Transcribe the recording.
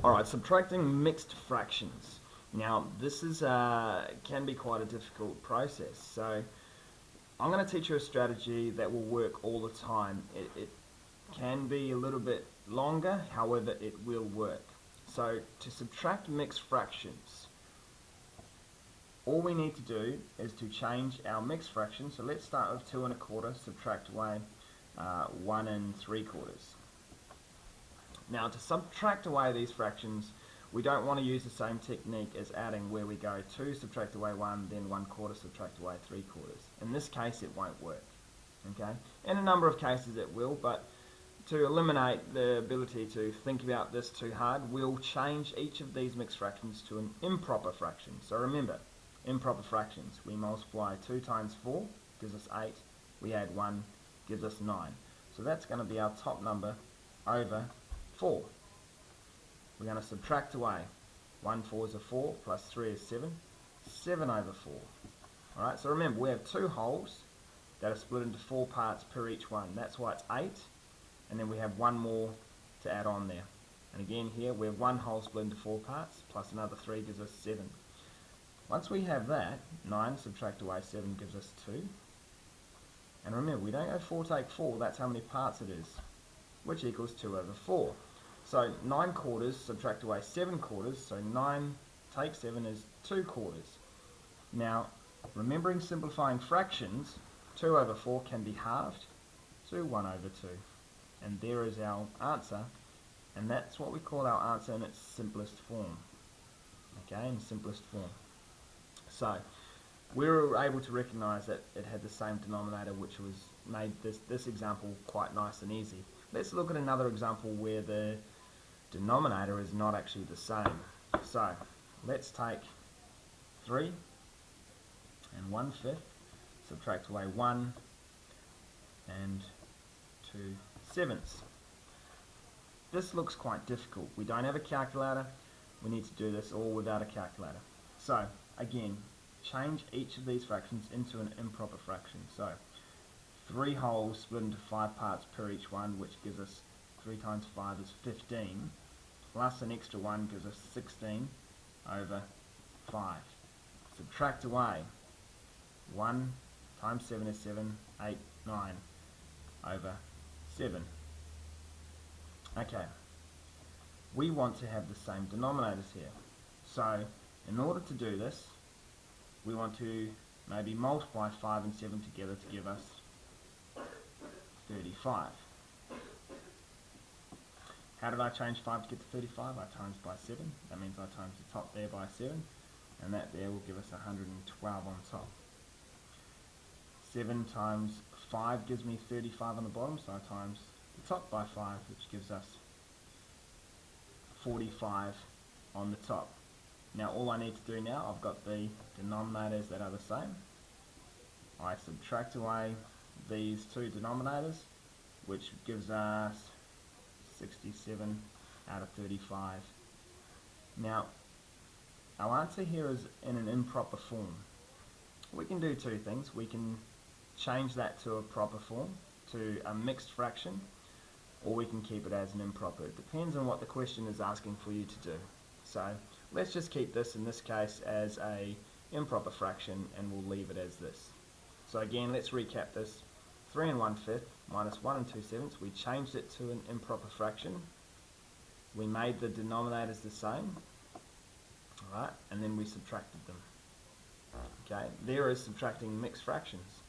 Alright, subtracting mixed fractions. Now, this is can be quite a difficult process. So, I'm going to teach you a strategy that will work all the time. It can be a little bit longer, however, it will work. So, to subtract mixed fractions, all we need to do is to change our mixed fraction. So, let's start with 2 1/4, subtract away 1 3/4. Now, to subtract away these fractions, we don't want to use the same technique as adding, where we go 2, subtract away 1, then 1/4, subtract away 3/4. In this case, it won't work. Okay? In a number of cases it will, but to eliminate the ability to think about this too hard, we'll change each of these mixed fractions to an improper fraction. So remember, improper fractions, we multiply 2 times 4, gives us 8, we add 1, gives us 9. So that's going to be our top number over 4. We're going to subtract away 1 4 is a 4, plus 3 is 7, 7 over 4. Alright, so remember, we have 2 wholes that are split into 4 parts per each one. That's why it's 8, and then we have 1 more to add on there. And again here, we have 1 whole split into 4 parts, plus another 3 gives us 7. Once we have that, 9 subtract away 7 gives us 2. And remember, we don't go 4 take 4, that's how many parts it is, which equals 2 over 4. So 9/4 subtract away 7/4, so 9 take 7 is 2/4. Now, remembering simplifying fractions, 2 over 4 can be halved to 1 over 2. And there is our answer, and that's what we call our answer in its simplest form. Okay, in simplest form. So, we were able to recognize that it had the same denominator, which was made this example quite nice and easy. Let's look at another example where the denominator is not actually the same. So, let's take 3 and 1/5, subtract away 1 and 2/7. This looks quite difficult. We don't have a calculator. We need to do this all without a calculator. So, again, change each of these fractions into an improper fraction. So, 3 wholes split into 5 parts per each one, which gives us 3 times 5 is 15, plus an extra 1 gives us 16 over 5. Subtract away 1 times 7 is 7, 8, 9 over 7. Okay, we want to have the same denominators here. So, in order to do this, we want to maybe multiply 5 and 7 together to give us 35. How did I change 5 to get to 35? I times by 7. That means I times the top there by 7. And that there will give us 112 on top. 7 times 5 gives me 35 on the bottom, so I times the top by 5, which gives us 45 on the top. Now all I need to do now, I've got the denominators that are the same. I subtract away these 2 denominators, which gives us 67 out of 35. Now, our answer here is in an improper form. We can do 2 things. We can change that to a proper form, to a mixed fraction, or we can keep it as an improper. It depends on what the question is asking for you to do. So, let's just keep this, in this case, as a improper fraction, and we'll leave it as this. So again, let's recap this. 3 and 1/5 minus 1 and 2/7. We changed it to an improper fraction. We made the denominators the same. Alright, and then we subtracted them. Okay, there is subtracting mixed fractions.